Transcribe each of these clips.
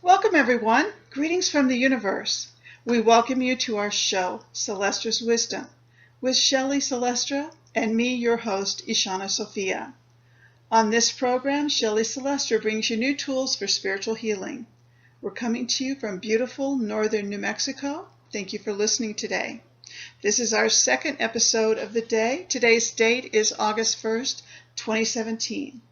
Welcome, everyone. Greetings from the universe. We welcome you to our show, Celestra's Wisdom, with Shelley Celestra and me, your host, Ishana Sophia. On this program, Shelley Celestra brings you new tools for spiritual healing. We're coming to you from beautiful northern New Mexico. Thank you for listening today. This is our second episode of the day. Today's date is August 1st, 2017.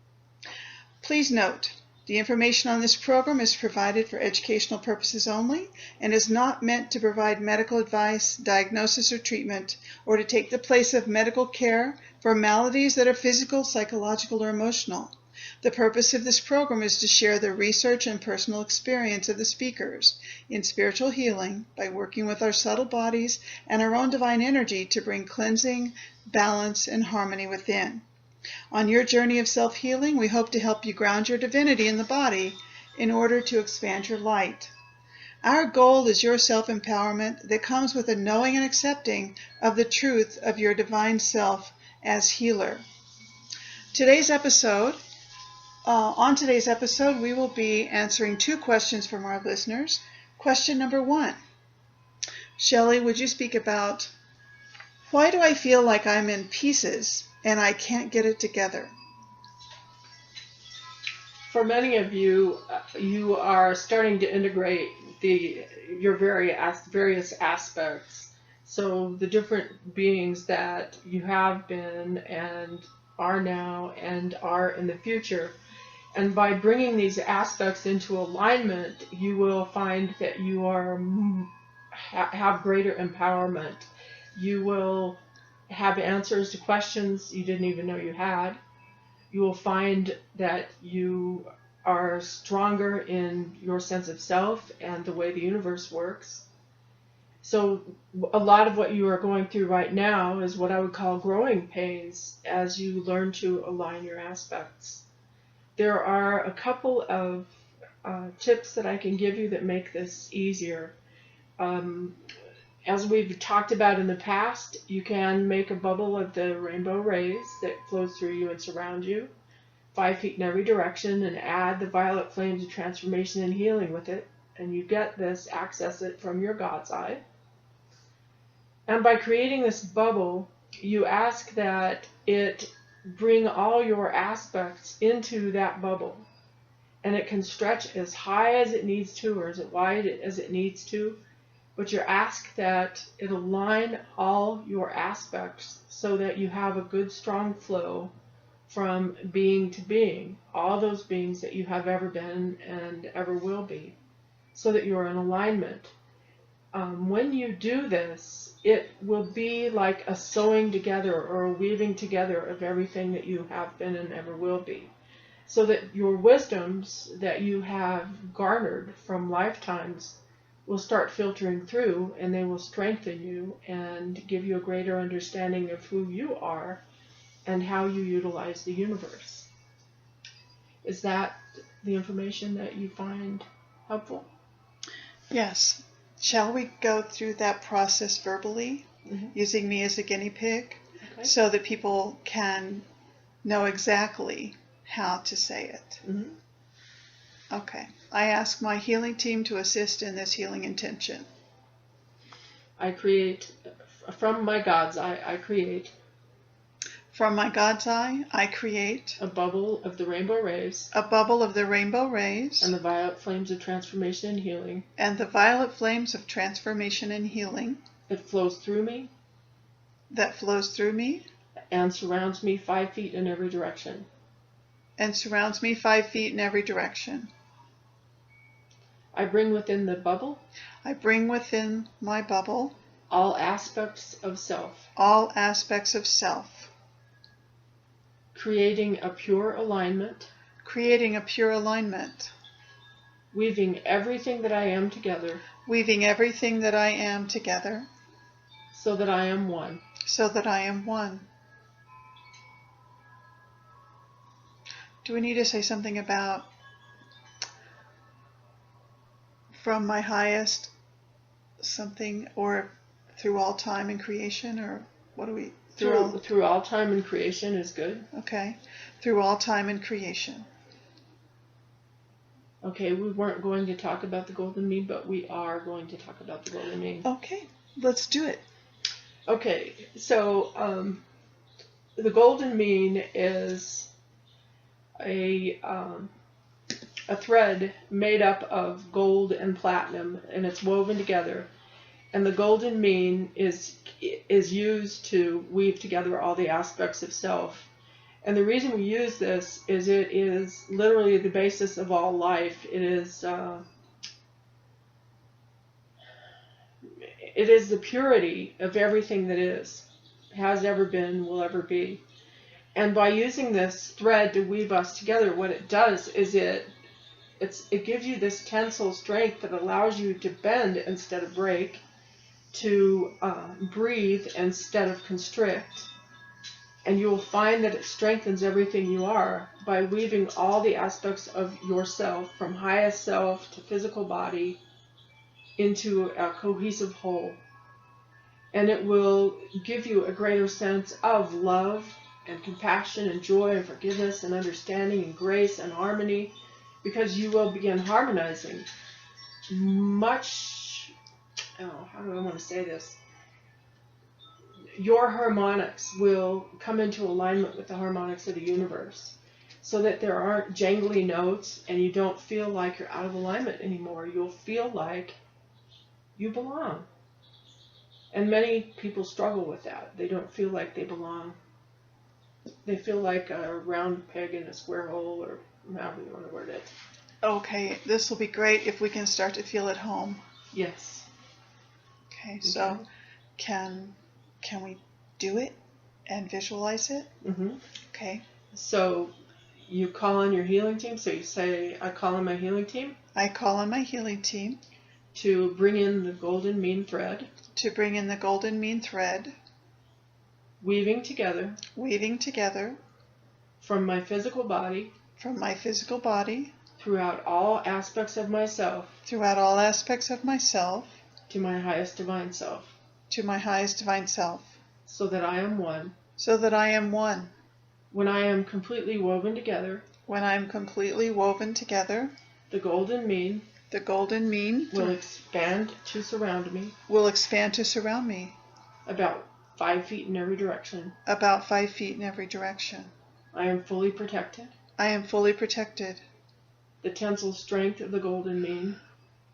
Please note, the information on this program is provided for educational purposes only and is not meant to provide medical advice, diagnosis, or treatment, or to take the place of medical care for maladies that are physical, psychological, or emotional. The purpose of this program is to share the research and personal experience of the speakers in spiritual healing by working with our subtle bodies and our own divine energy to bring cleansing, balance, and harmony within. On your journey of self-healing, we hope to help you ground your divinity in the body in order to expand your light. Our goal is your self-empowerment that comes with a knowing and accepting of the truth of your divine self as healer. On today's episode, we will be answering two questions from our listeners. Question number one. Shelley, would you speak about why do I feel like I'm in pieces and I can't get it together? For many of you, you are starting to integrate your various aspects. So the different beings that you have been and are now and are in the future. And by bringing these aspects into alignment, you will find that you have greater empowerment. You will have answers to questions you didn't even know you had. You will find that you are stronger in your sense of self and the way the universe works. So a lot of what you are going through right now is what I would call growing pains as you learn to align your aspects. There are a couple of tips that I can give you that make this easier. As we've talked about in the past, you can make a bubble of the rainbow rays that flows through you and surround you, 5 feet in every direction, and add the violet flames of transformation and healing with it. And you get this, access it from your God's eye. And by creating this bubble, you ask that it bring all your aspects into that bubble. And it can stretch as high as it needs to or as wide as it needs to. But you ask that it align all your aspects so that you have a good, strong flow from being to being, all those beings that you have ever been and ever will be, so that you're in alignment. When you do this, it will be like a sewing together or a weaving together of everything that you have been and ever will be, so that your wisdoms that you have garnered from lifetimes will start filtering through, and they will strengthen you and give you a greater understanding of who you are and how you utilize the universe. Is that the information that you find helpful? Yes. Shall we go through that process verbally, using me as a guinea pig, so that people can know exactly how to say it? Mm-hmm. Okay. I ask my healing team to assist in this healing intention. I create, from my God's eye, I create. From my God's eye, I create. A bubble of the rainbow rays. A bubble of the rainbow rays. And the violet flames of transformation and healing. And the violet flames of transformation and healing. That flows through me. That flows through me. And surrounds me 5 feet in every direction. And surrounds me 5 feet in every direction. I bring within the bubble. I bring within my bubble. All aspects of self. All aspects of self. Creating a pure alignment. Creating a pure alignment. Weaving everything that I am together. Weaving everything that I am together. So that I am one. So that I am one. Do we need to say something about from my highest something, or through all time and creation, or what do we? Through all time and creation is good. Okay. Through all time and creation. Okay, we weren't going to talk about the golden mean, but we are going to talk about the golden mean. Okay, let's do it. Okay, so the golden mean is a thread made up of gold and platinum, and it's woven together. And the golden mean is used to weave together all the aspects of self. And the reason we use this is it is literally the basis of all life. It is the purity of everything that is, has ever been, will ever be. And by using this thread to weave us together, what it does is it gives you this tensile strength that allows you to bend instead of break, to breathe instead of constrict. And you will find that it strengthens everything you are by weaving all the aspects of yourself, from highest self to physical body, into a cohesive whole. And it will give you a greater sense of love and compassion and joy and forgiveness and understanding and grace and harmony, because you will begin harmonizing much, how do I want to say this? Your harmonics will come into alignment with the harmonics of the universe, so that there aren't jangly notes and you don't feel like you're out of alignment anymore. You'll feel like you belong. And many people struggle with that. They don't feel like they belong. They feel like a round peg in a square hole, or however you want to word it. Okay, this will be great if we can start to feel at home. Yes. Okay, so can we do it and visualize it? Mm-hmm. Okay. So you call on your healing team. So you say, I call on my healing team. I call on my healing team. To bring in the golden mean thread. To bring in the golden mean thread. Weaving together. Weaving together. From my physical body. From my physical body. Throughout all aspects of myself. Throughout all aspects of myself. To my highest divine self. To my highest divine self. So that I am one. So that I am one. When I am completely woven together. When I am completely woven together. The golden mean. The golden mean will expand to surround me. Will expand to surround me. About 5 feet in every direction. About 5 feet in every direction. I am fully protected. I am fully protected. The tensile strength of the golden mean.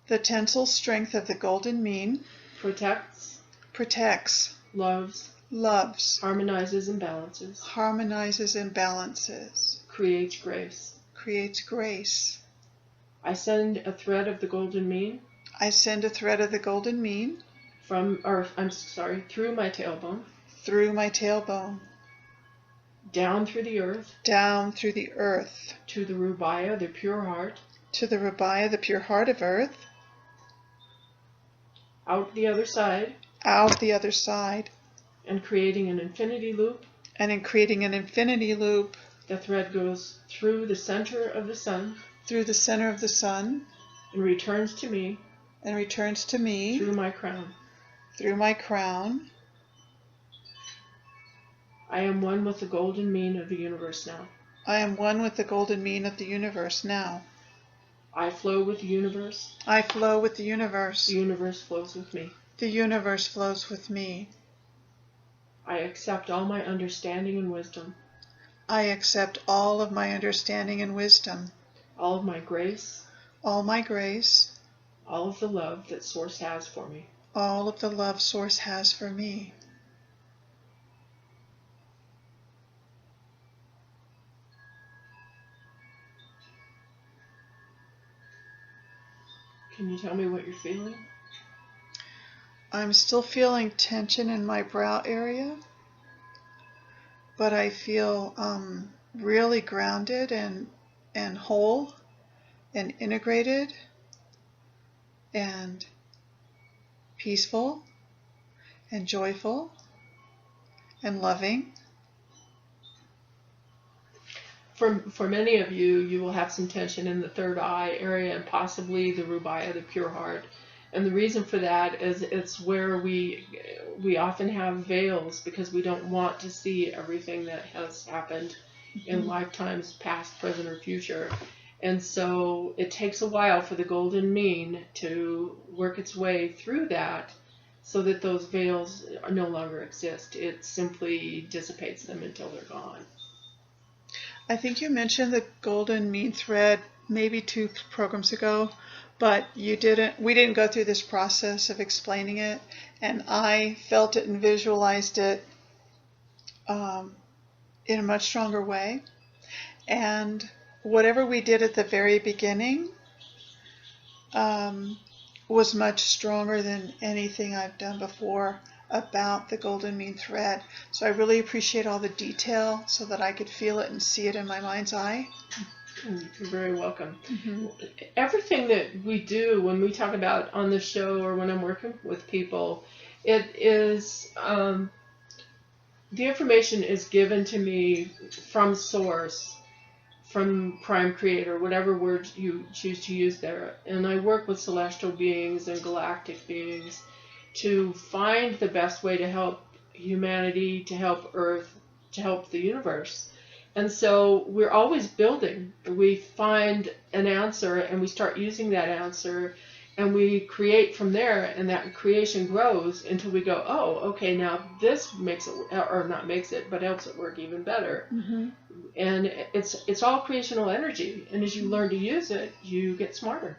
The tensile strength of the golden mean. Protects. Protects. Loves. Loves. Harmonizes and balances. Harmonizes and balances. Creates grace. Creates grace. I send a thread of the golden mean. I send a thread of the golden mean. Through my tailbone. Through my tailbone. Down through the earth. Down through the earth. To the Rubaya, the pure heart. To the Rubaya, the pure heart of earth. Out the other side. Out the other side. And creating an infinity loop. And in creating an infinity loop. The thread goes through the center of the sun. Through the center of the sun. And returns to me. And returns to me. Through my crown. Through my crown. I am one with the golden mean of the universe now. I am one with the golden mean of the universe now. I flow with the universe. I flow with the universe. The universe flows with me. The universe flows with me. I accept all my understanding and wisdom. I accept all of my understanding and wisdom. All of my grace. All my grace. All of the love that Source has for me. All of the love Source has for me. Can you tell me what you're feeling? I'm still feeling tension in my brow area, but I feel really grounded and whole and integrated and peaceful and joyful and loving. For many of you, you will have some tension in the third eye area and possibly the Rubaya, the pure heart. And the reason for that is it's where we often have veils because we don't want to see everything that has happened in lifetimes past, present, or future. And so it takes a while for the golden mean to work its way through that so that those veils no longer exist. It simply dissipates them until they're gone. I think you mentioned the golden mean thread maybe 2 programs ago, but we didn't go through this process of explaining it, and I felt it and visualized it in a much stronger way. And whatever we did at the very beginning was much stronger than anything I've done before about the golden mean thread. So I really appreciate all the detail so that I could feel it and see it in my mind's eye. You're very welcome. Mm-hmm. Everything that we do when we talk about on the show or when I'm working with people, it is the information is given to me from source, from Prime Creator, whatever word you choose to use there. And I work with celestial beings and galactic beings to find the best way to help humanity, to help Earth, to help the universe. And so we're always building. We find an answer and we start using that answer and we create from there, and that creation grows until we go, oh, okay, now this makes it, or not makes it, but helps it work even better. Mm-hmm. And it's all creational energy. And as you learn to use it, you get smarter.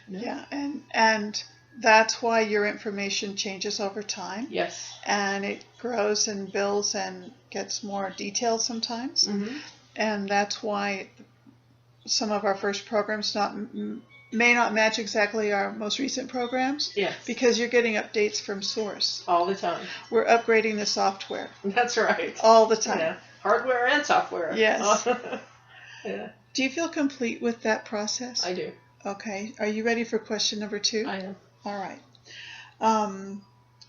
Yeah, and that's why your information changes over time. Yes. And it grows and builds and gets more detailed sometimes. Mm-hmm. And that's why some of our first programs may not match exactly our most recent programs. Yes. Because you're getting updates from source. All the time. We're upgrading the software. That's right. All the time. Yeah. Hardware and software. Yes. Yeah. Do you feel complete with that process? I do. Okay. Are you ready for question number 2? I am. All right.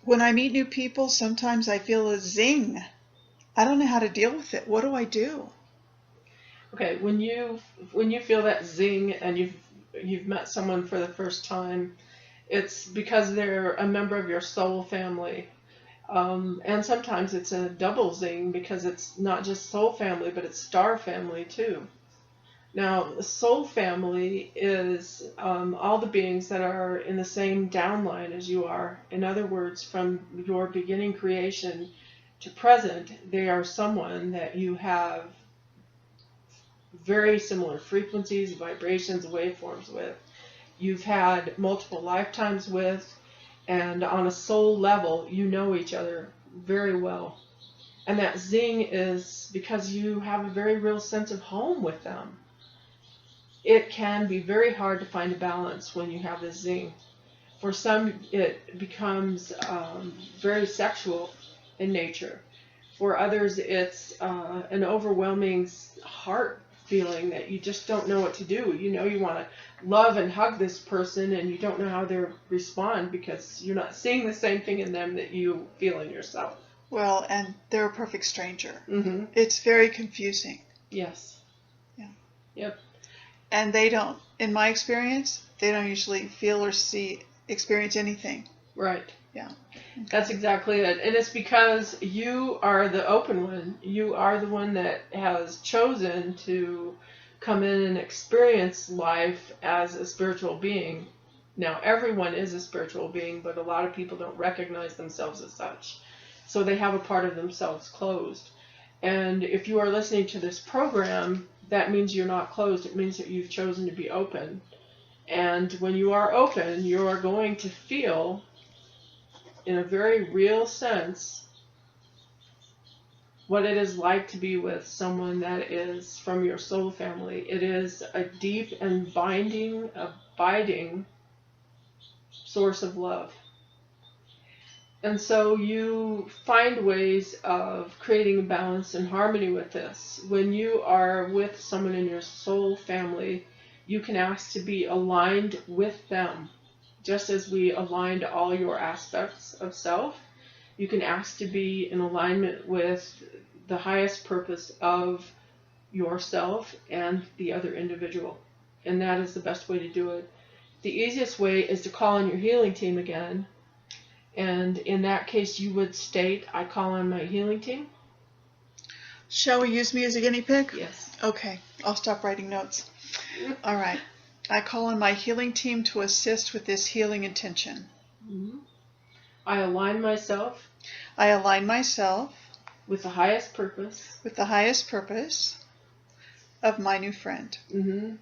When I meet new people, sometimes I feel a zing. I don't know how to deal with it. What do I do? Okay, when you feel that zing and you've met someone for the first time, it's because they're a member of your soul family. And sometimes it's a double zing because it's not just soul family, but it's star family too. Now, soul family is all the beings that are in the same downline as you are. In other words, from your beginning creation to present, they are someone that you have very similar frequencies, vibrations, waveforms with. You've had multiple lifetimes with, and on a soul level, you know each other very well. And that zing is because you have a very real sense of home with them. It can be very hard to find a balance when you have this zing. For some, it becomes very sexual in nature. For others, it's an overwhelming heart feeling that you just don't know what to do. You know you want to love and hug this person, and you don't know how they'll respond because you're not seeing the same thing in them that you feel in yourself. Well, and they're a perfect stranger. Mm-hmm. It's very confusing. Yes. Yeah. Yep. And they don't, in my experience, they don't usually feel or experience anything. Right. Yeah. That's exactly it. And it's because you are the open one. You are the one that has chosen to come in and experience life as a spiritual being. Now, everyone is a spiritual being, but a lot of people don't recognize themselves as such. So they have a part of themselves closed. And if you are listening to this program, that means you're not closed. It means that you've chosen to be open. And when you are open, you are going to feel, in a very real sense, what it is like to be with someone that is from your soul family. It is a deep and binding, abiding source of love. And so you find ways of creating balance and harmony with this. When you are with someone in your soul family, you can ask to be aligned with them. Just as we aligned all your aspects of self, you can ask to be in alignment with the highest purpose of yourself and the other individual. And that is the best way to do it. The easiest way is to call on your healing team again. And in that case, you would state, I call on my healing team. Shall we use me as a guinea pig? Yes. Okay, I'll stop writing notes. All right. I call on my healing team to assist with this healing intention. Mm-hmm. I align myself I align myself with the highest purpose. With the highest purpose of my new friend. Mm-hmm.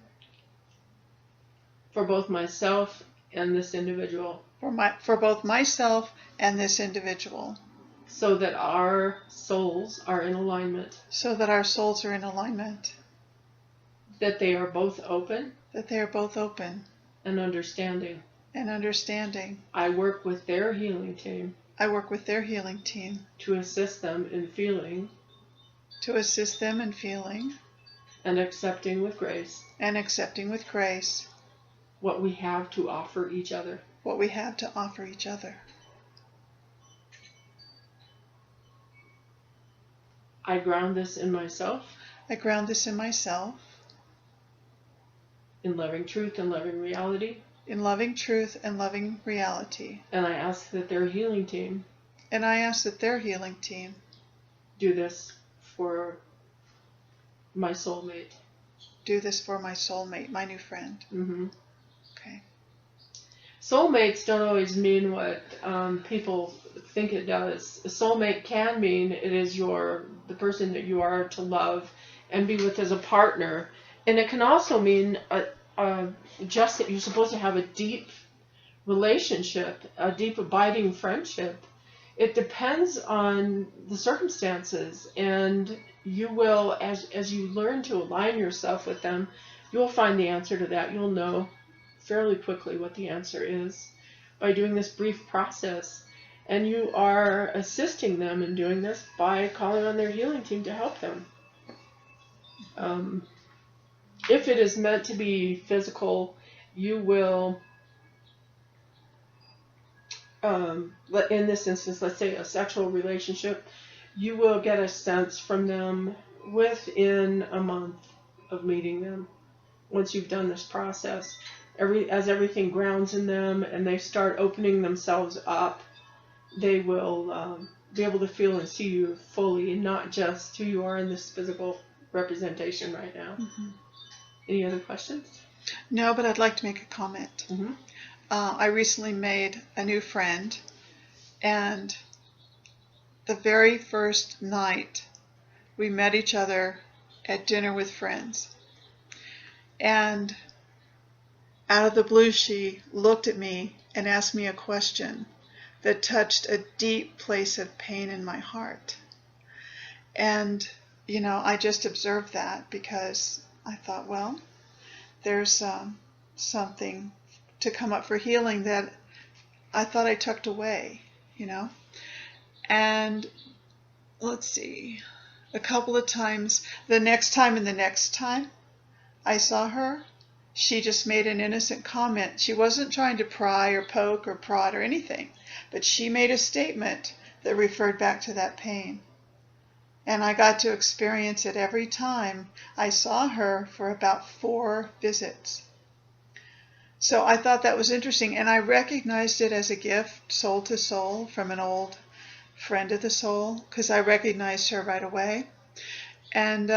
For both myself and this individual. For both myself and this individual. So that our souls are in alignment. So that our souls are in alignment. That they are both open. That they are both open. And understanding. And understanding. I work with their healing team. I work with their healing team. To assist them in feeling. To assist them in feeling. And accepting with grace. And accepting with grace. What we have to offer each other. What we have to offer each other. I ground this in myself. I ground this in myself. In loving truth and loving reality. In loving truth and loving reality. And I ask that their healing team. And I ask that their healing team. Do this for my soulmate. Do this for my soulmate, my new friend. Mm-hmm. Okay. Soulmates don't always mean what people think it does. A soulmate can mean it is the person that you are to love and be with as a partner. And it can also mean just that you're supposed to have a deep relationship, a deep abiding friendship. It depends on the circumstances, and you will, as you learn to align yourself with them, you'll find the answer to that. You'll know fairly quickly what the answer is by doing this brief process. And you are assisting them in doing this by calling on their healing team to help them. If it is meant to be physical, you will, in this instance, let's say a sexual relationship, you will get a sense from them within a month of meeting them. Once you've done this process, as everything grounds in them and they start opening themselves up, they will be able to feel and see you fully, not just who you are in this physical representation right now. Mm-hmm. Any other questions? No, but I'd like to make a comment. Mm-hmm. I recently made a new friend, and the very first night we met each other at dinner with friends. And out of the blue, she looked at me and asked me a question that touched a deep place of pain in my heart. And, I just observed that because I thought, well, there's something to come up for healing that I thought I tucked away, And let's see, a couple of times, the next time I saw her, she just made an innocent comment. She wasn't trying to pry or poke or prod or anything, but she made a statement that referred back to that pain. And I got to experience it every time I saw her for about 4 visits. So I thought that was interesting, and I recognized it as a gift, soul to soul, from an old friend of the soul, because I recognized her right away. And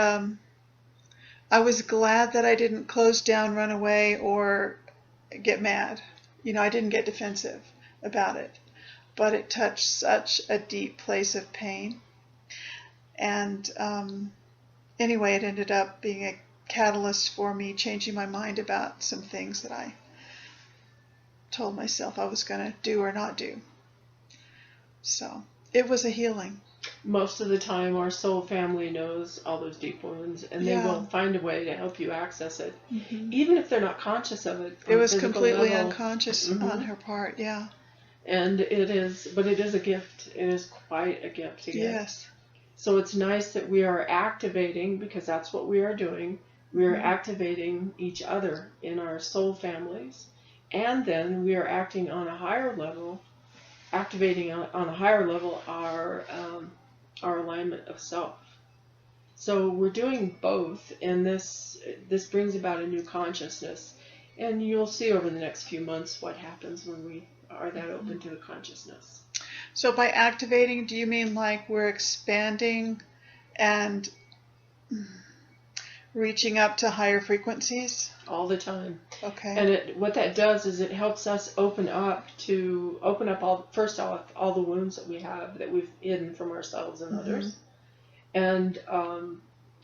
I was glad that I didn't close down, run away, or get mad. I didn't get defensive about it. But it touched such a deep place of pain. And anyway, it ended up being a catalyst for me changing my mind about some things that I told myself I was going to do or not do. So it was a healing. Most of the time, our soul family knows all those deep wounds, and they will find a way to help you access it, even if they're not conscious of it. It was completely unconscious on her part, yeah. And it is a gift. It is quite a gift to get. Yes. So it's nice that we are activating, because that's what we are doing. We are activating each other in our soul families, and then we are acting on a higher level, activating on a higher level our alignment of self. So we're doing both, and this brings about a new consciousness. And you'll see over the next few months what happens when we are that open to the consciousness. So by activating, do you mean like we're expanding and reaching up to higher frequencies? All the time. Okay. And what that does is it helps us open up all the wounds that we have, that we've hidden from ourselves and others, and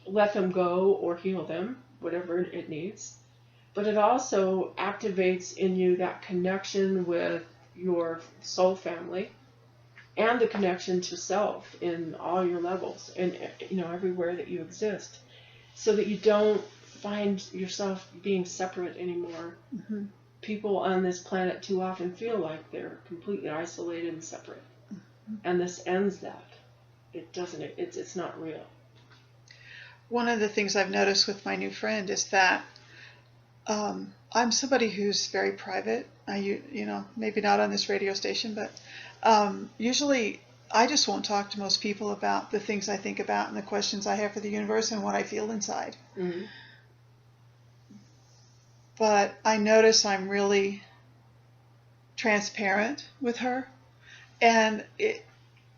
let them go or heal them, whatever it needs. But it also activates in you that connection with your soul family and the connection to self in all your levels and everywhere that you exist, so that you don't find yourself being separate anymore. Mm-hmm. People on this planet too often feel like they're completely isolated and separate, and this ends that. It doesn't. It's not real. One of the things I've noticed with my new friend is that I'm somebody who's very private. Maybe not on this radio station, but usually I just won't talk to most people about the things I think about and the questions I have for the universe and what I feel inside. Mm-hmm. But I notice I'm really transparent with her, and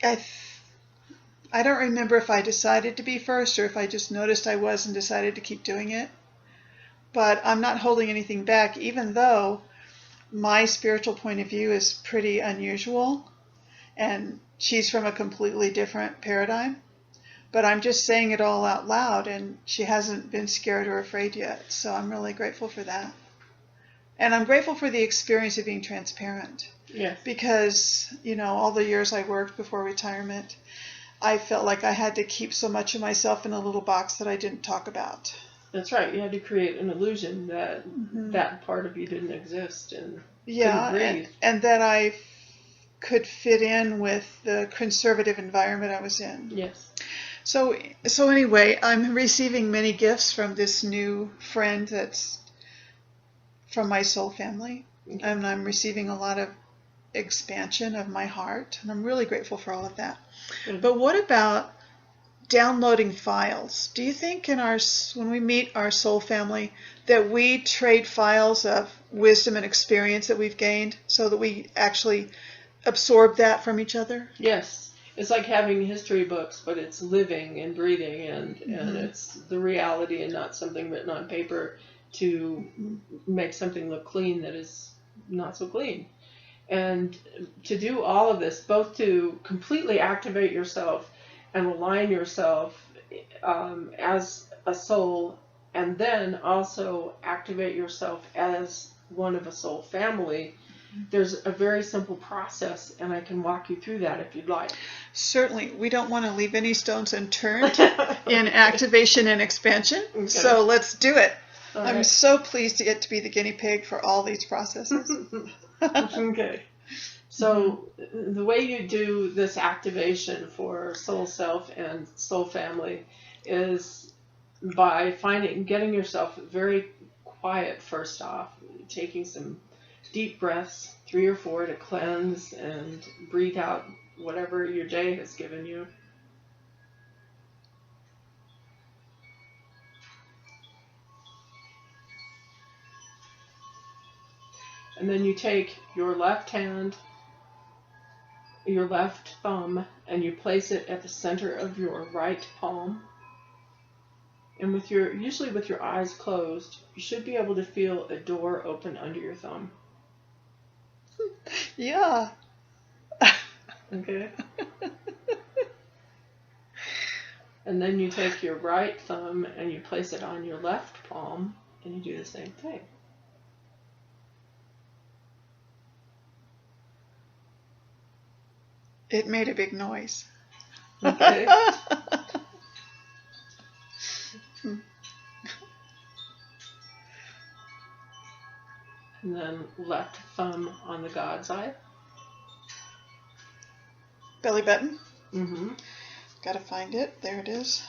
I don't remember if I decided to be first or if I just noticed I was and decided to keep doing it. But I'm not holding anything back, even though my spiritual point of view is pretty unusual, and she's from a completely different paradigm. But I'm just saying it all out loud, and she hasn't been scared or afraid yet. So I'm really grateful for that. And I'm grateful for the experience of being transparent. Yes. Because, all the years I worked before retirement, I felt like I had to keep so much of myself in a little box that I didn't talk about. That's right. You had to create an illusion that that part of you didn't exist and couldn't breathe. And that I could fit in with the conservative environment I was in. Yes. So anyway, I'm receiving many gifts from this new friend that's from my soul family. Okay. And I'm receiving a lot of expansion of my heart, and I'm really grateful for all of that. Mm-hmm. But what about downloading files? Do you think when we meet our soul family that we trade files of wisdom and experience that we've gained so that we actually absorb that from each other? Yes. It's like having history books, but it's living and breathing, and it's the reality and not something written on paper to make something look clean that is not so clean. And to do all of this, both to completely activate yourself and align yourself as a soul, and then also activate yourself as one of a soul family. There's a very simple process, and I can walk you through that if you'd like. Certainly. We don't want to leave any stones unturned in activation and expansion, okay. So let's do it. All I'm right. So pleased to get to be the guinea pig for all these processes. Okay. So the way you do this activation for soul self and soul family is by getting yourself very quiet first off, taking some deep breaths, 3 or 4 to cleanse and breathe out whatever your day has given you. And then you take your left hand, your left thumb, and you place it at the center of your right palm. And usually with your eyes closed, you should be able to feel a door open under your thumb. Yeah. Okay. And then you take your right thumb and you place it on your left palm, and you do the same thing. It made a big noise. Okay. And then left thumb on the God side. Belly button. Mm-hmm. Gotta find it. There it is.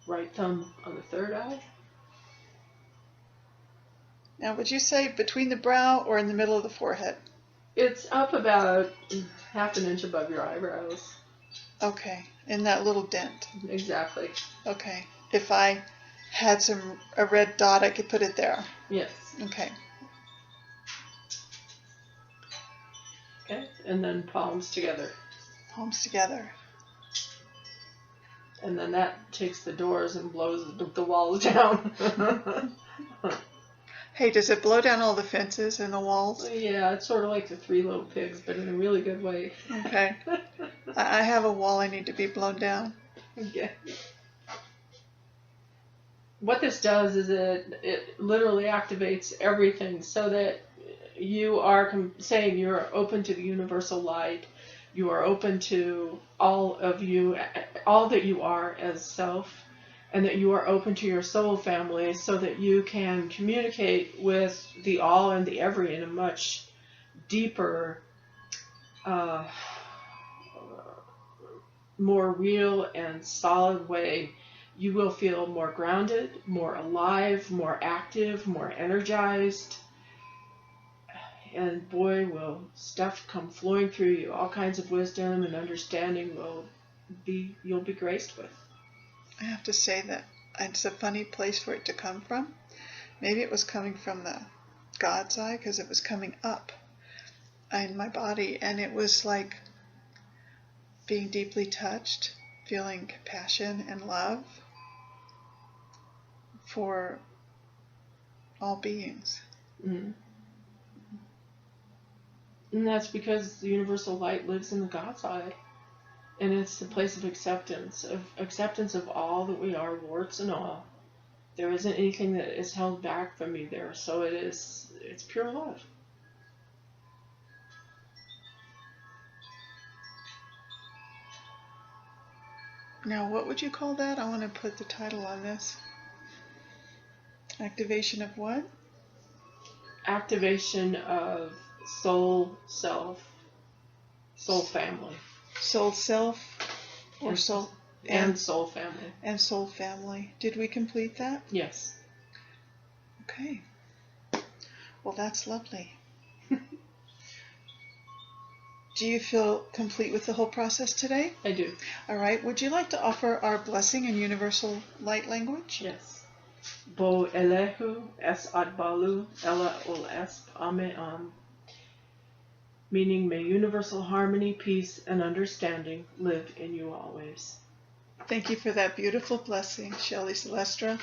Right thumb on the third eye. Now, would you say between the brow or in the middle of the forehead? It's up about 1/2 inch above your eyebrows. Okay, in that little dent. Exactly. Okay. If I had a red dot, I could put it there. Yes. Okay. Okay. and then palms together. Palms together. And then that takes the doors and blows the walls down. Hey, does it blow down all the fences and the walls? Yeah, it's sort of like the Three Little Pigs, but in a really good way. Okay. I have a wall I need to be blown down. Okay. What this does is it literally activates everything so that you are saying you're open to the universal light. You are open to all of you, all that you are as self, and that you are open to your soul family so that you can communicate with the all and the every in a much deeper, more real and solid way. You will feel more grounded, more alive, more active, more energized. And boy, will stuff come flowing through you. All kinds of wisdom and understanding you'll be graced with. I have to say that it's a funny place for it to come from. Maybe it was coming from the God's eye because it was coming up in my body, and it was like being deeply touched, feeling compassion and love for all beings. Mm-hmm. And that's because the universal light lives in the God's eye. And it's a place of acceptance of all that we are, warts and all. There isn't anything that is held back from me there. So it's pure love. Now, what would you call that? I want to put the title on this. Activation of what? Activation of soul, self, soul family. Soul self or soul and soul family. And soul family. Did we complete that? Yes. Okay. Well, that's lovely. Do you feel complete with the whole process today? I do. All right. Would you like to offer our blessing in universal light language? Yes. Bo elehu es adbalu ela ol esp ame meaning may universal harmony, peace, and understanding live in you always. Thank you for that beautiful blessing, Shelley Celestra.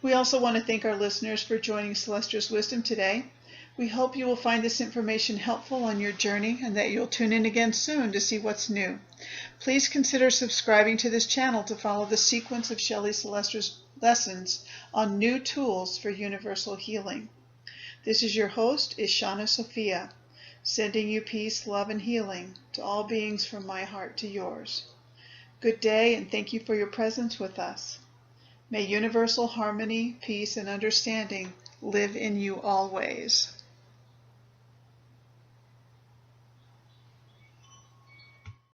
We also want to thank our listeners for joining Celestra's Wisdom today. We hope you will find this information helpful on your journey and that you'll tune in again soon to see what's new. Please consider subscribing to this channel to follow the sequence of Shelley Celestra's lessons on new tools for universal healing. This is your host, Ishana Sophia, sending you peace, love, and healing to all beings from my heart to yours. Good day, and thank you for your presence with us. May universal harmony, peace, and understanding live in you always.